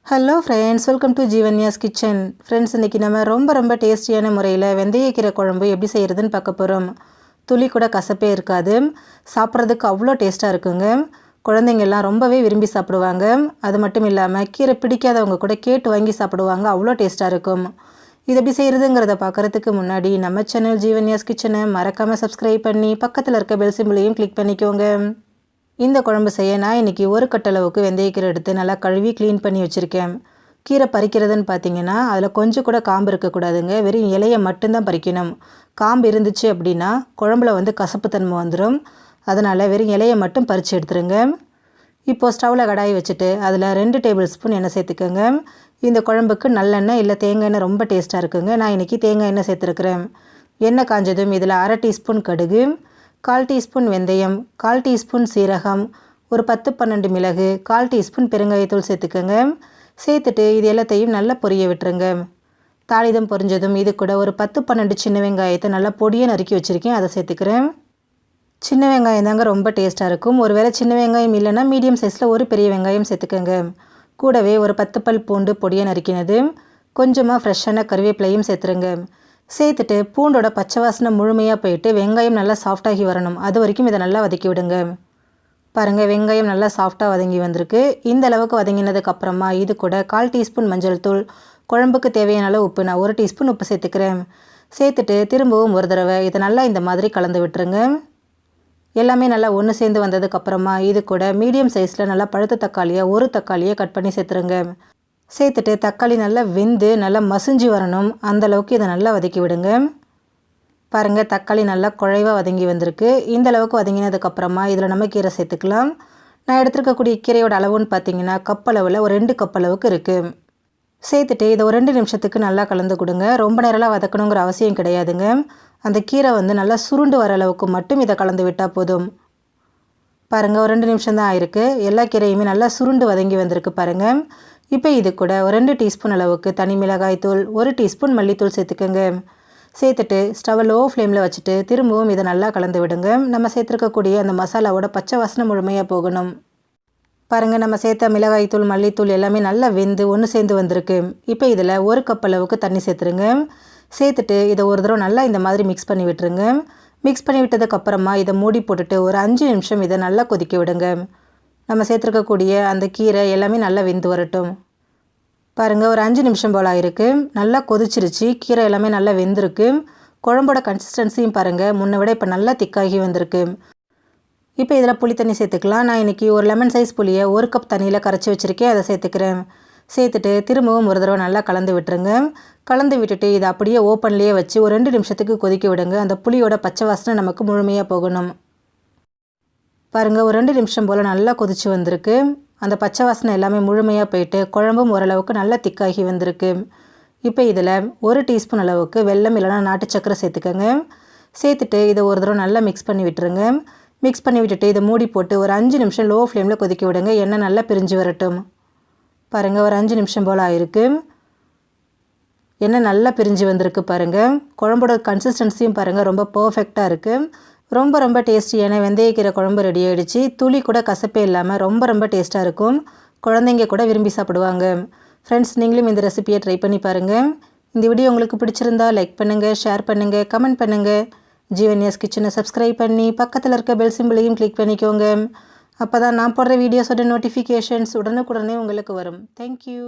Hello friends, welcome to Jeevanya's kitchen. Friends, இன்றைக்கி நம்ம ரொம்ப டேஸ்டியான முறையில் வெந்தயக்கீரை குழம்பு எப்படி செய்கிறதுன்னு பார்க்க போகிறோம். துளி கூட கசப்பே இருக்காது, சாப்பிட்றதுக்கு அவ்வளோ டேஸ்ட்டாக இருக்குங்க. குழந்தைங்கள்லாம் ரொம்பவே விரும்பி சாப்பிடுவாங்க. அது மட்டும் இல்லாமல் கீரை பிடிக்காதவங்க கூட கேட்டு வாங்கி சாப்பிடுவாங்க, அவ்வளோ டேஸ்ட்டாக இருக்கும். இது எப்படி செய்கிறதுங்கிறத பார்க்குறதுக்கு முன்னாடி நம்ம சேனல் ஜீவன்யாஸ் கிச்சனை மறக்காமல் சப்ஸ்கிரைப் பண்ணி பக்கத்தில் இருக்க பெல் சிம்பிளையும் கிளிக் பண்ணிக்கோங்க. இந்த குழம்பு செய்ய நான் இன்றைக்கி ஒரு கட்டளவுக்கு வெந்தயக்கீரை எடுத்து நல்லா கழுவி க்ளீன் பண்ணி வச்சுருக்கேன். கீரை பறிக்கிறதுன்னு பார்த்தீங்கன்னா அதில் கொஞ்சம் கூட காம்பு இருக்கக்கூடாதுங்க. வெறும் இலையை மட்டும்தான் பறிக்கணும். காம்பு இருந்துச்சு அப்படின்னா குழம்புல கசப்புத்தன்மை வந்துடும். அதனால் வெறும் இலையை மட்டும் பறித்து எடுத்துருங்க. இப்போது ஸ்டவ்வில் கடாய் வச்சுட்டு அதில் 2 டேபிள் ஸ்பூன் எண்ணெய் சேர்த்துக்கோங்க. இந்த குழம்புக்கு நல்லெண்ணெய் இல்லை தேங்காய் எண்ணெய் ரொம்ப டேஸ்ட்டாக இருக்குங்க. நான் இன்றைக்கி தேங்காய் எண்ணெய் சேர்த்துருக்குறேன். எண்ணெய் காஞ்சதும் இதில் 1/2 டீஸ்பூன் கடுகு, 1/4 டீஸ்பூன் வெந்தயம், 1/4 டீஸ்பூன் சீரகம், ஒரு 10-12 மிளகு, 1/4 டீஸ்பூன் பெருங்காயத்தூள் சேர்த்துக்கோங்க. சேர்த்துட்டு இது எல்லாத்தையும் நல்லா பொரிய விட்டுருங்க. தாளிதம் பொரிஞ்சதும் இது கூட ஒரு 10-12 சின்ன வெங்காயத்தை நல்லா பொடியை நறுக்கி வச்சுருக்கேன், அதை சேர்த்துக்கிறேன். சின்ன வெங்காயம் தாங்க ரொம்ப டேஸ்ட்டாக இருக்கும். ஒருவேளை சின்ன வெங்காயம் இல்லைன்னா மீடியம் சைஸில் ஒரு பெரிய வெங்காயம் சேர்த்துக்கோங்க. கூடவே ஒரு 10 பல் பூண்டு பொடியை நறுக்கினது, கொஞ்சமாக ஃப்ரெஷ்ஷான கருவேப்பிலையும் சேர்த்துருங்க. சேர்த்துட்டு பூண்டோட பச்சை வாசனை முழுமையாக போயிட்டு வெங்காயம் நல்லா சாஃப்டாகி வரணும். அது வரைக்கும் இதை நல்லா வதக்கி விடுங்க. பாருங்கள், வெங்காயம் நல்லா சாஃப்டாக வதங்கி வந்திருக்கு. இந்த அளவுக்கு வதங்கினதுக்கப்புறமா இது கூட 1/4 டீஸ்பூன் மஞ்சள் தூள், குழம்புக்கு தேவையான அளவு உப்பு, நான் 1 டீஸ்பூன் உப்பு சேர்த்துக்கிறேன். சேர்த்துட்டு திரும்பவும் ஒரு தடவை இதை நல்லா இந்த மாதிரி கலந்து விட்டுருங்க. எல்லாமே நல்லா ஒன்று சேர்ந்து வந்ததுக்கப்புறமா இது கூட மீடியம் சைஸில் நல்லா பழுத்த தக்காளியாக ஒரு தக்காளியை கட் பண்ணி சேர்த்துருங்க. சேர்த்துட்டு தக்காளி நல்லா வெந்து நல்லா மசிஞ்சு வரணும். அந்தளவுக்கு இதை நல்லா வதக்கி விடுங்க. பாருங்கள், தக்காளி நல்லா குழைவாக வதங்கி வந்திருக்கு. இந்த அளவுக்கு வதங்கினதுக்கப்புறமா இதில் நம்ம கீரை சேர்த்துக்கலாம். நான் எடுத்துருக்கக்கூடிய கீரையோட அளவுன்னு பார்த்தீங்கன்னா கப் அளவில் ஒரு 2 கப் அளவுக்கு இருக்குது. சேர்த்துட்டு இதை ஒரு 2 நிமிஷத்துக்கு நல்லா கலந்து கொடுங்க. ரொம்ப நேரம்லாம் வதக்கணுங்கிற அவசியம் கிடையாதுங்க. அந்த கீரை நல்லா சுருண்டு வர அளவுக்கு மட்டும் இதை கலந்து விட்டால் போதும். பாருங்கள், ஒரு 2 நிமிஷம் தான் ஆயிருக்கு. எல்லா கீரையுமே நல்லா சுருண்டு வதங்கி வந்திருக்கு பாருங்கள். இப்போ இது கூட ஒரு 2 டீஸ்பூன் அளவுக்கு தனி மிளகாய் தூள், 1 டீஸ்பூன் மல்லித்தூள் சேர்த்துக்கோங்க. சேர்த்துட்டு ஸ்டவ்வை லோ ஃப்ளேமில் வச்சுட்டு திரும்பவும் இதை நல்லா கலந்து விடுங்க. நம்ம சேர்த்துருக்கக்கூடிய அந்த மசாலாவோட பச்சை வாசனை முழுமையாக போகணும். பாருங்கள், நம்ம சேர்த்த மிளகாய் தூள் மல்லித்தூள் எல்லாமே நல்லா வெந்து ஒன்று சேர்ந்து வந்திருக்கு. இப்போ இதில் 1 கப் அளவுக்கு தண்ணி சேர்த்துருங்க. சேர்த்துட்டு இதை ஒரு தடவை நல்லா இந்த மாதிரி மிக்ஸ் பண்ணி விட்டுருங்க. மிக்ஸ் பண்ணி விட்டதுக்கப்புறமா இதை மூடி போட்டுட்டு ஒரு 5 நிமிஷம் இதை நல்லா கொதிக்க விடுங்க. நம்ம சேர்த்துருக்கக்கூடிய அந்த கீரை எல்லாமே நல்லா வெந்து வரட்டும். பாருங்கள், ஒரு 5 நிமிஷம் போல் ஆயிருக்கு. நல்லா கொதிச்சிருச்சு. கீரை எல்லாமே நல்லா வெந்திருக்கு. குழம்போட கன்சிஸ்டன்சியும் பாருங்கள், முன்னை விட இப்போ நல்லா திக்காகி வந்திருக்கு. இப்போ இதில் புளி தண்ணி சேர்த்துக்கலாம். நான் இன்றைக்கி ஒரு லெமன் சைஸ் புளியை 1 கப் தண்ணியில் கரைச்சி வச்சுருக்கேன், அதை சேர்த்துக்கிறேன். சேர்த்துட்டு திரும்பவும் ஒரு தடவை நல்லா கலந்து விட்டுருங்க. கலந்து விட்டுட்டு இதை அப்படியே ஓப்பன்லேயே வச்சு ஒரு 2 நிமிஷத்துக்கு கொதிக்க விடுங்க. அந்த புளியோட பச்சை வாசனை நமக்கு முழுமையாக போகணும். பாருங்கள், ஒரு 2 நிமிஷம் போல் நல்லா கொதிச்சு வந்திருக்கு. அந்த பச்சை வாசனை எல்லாமே முழுமையாக போயிட்டு குழம்பும் ஓரளவுக்கு நல்லா திக்காகி வந்திருக்கு. இப்போ இதில் 1 டீஸ்பூன் அளவுக்கு வெல்லம் இல்லைனா நாட்டு சக்கரை சேர்த்துக்கோங்க. சேர்த்துட்டு இதை ஒரு தடவை நல்லா மிக்ஸ் பண்ணி விட்டுருங்க. மிக்ஸ் பண்ணி விட்டுட்டு இதை மூடி போட்டு ஒரு 5 நிமிஷம் லோ ஃப்ளேமில் கொதிக்க விடுங்க. எண்ணெய் நல்லா பிரிஞ்சு வரட்டும். பாருங்கள், ஒரு 5 நிமிஷம் போல் ஆயிருக்கு. எண்ணெய் நல்லா பிரிஞ்சு வந்திருக்கு பாருங்கள். குழம்போட கன்சிஸ்டன்சியும் பாருங்கள் ரொம்ப பர்ஃபெக்டாக இருக்குது. ரொம்ப டேஸ்டியான வெந்தயக்கீரை குழம்பு ரெடி ஆகிடுச்சு. துளி கூட கசப்பே இல்லாமல் ரொம்ப டேஸ்ட்டாக இருக்கும். குழந்தைங்க கூட விரும்பி சாப்பிடுவாங்க. ஃப்ரெண்ட்ஸ், நீங்களும் இந்த ரெசிபியை ட்ரை பண்ணி பாருங்கள். இந்த வீடியோ உங்களுக்கு பிடிச்சிருந்தா லைக் பண்ணுங்கள், ஷேர் பண்ணுங்கள், கமெண்ட் பண்ணுங்கள். ஜீவன்யாஸ் கிச்சனை சப்ஸ்கிரைப் பண்ணி பக்கத்தில் இருக்க பெல் சிம்பிளையும் கிளிக் பண்ணிக்கோங்க. அப்போ தான் நான் போடுற வீடியோஸோட நோட்டிஃபிகேஷன்ஸ் உடனுக்குடனே உங்களுக்கு வரும். தேங்க்யூ.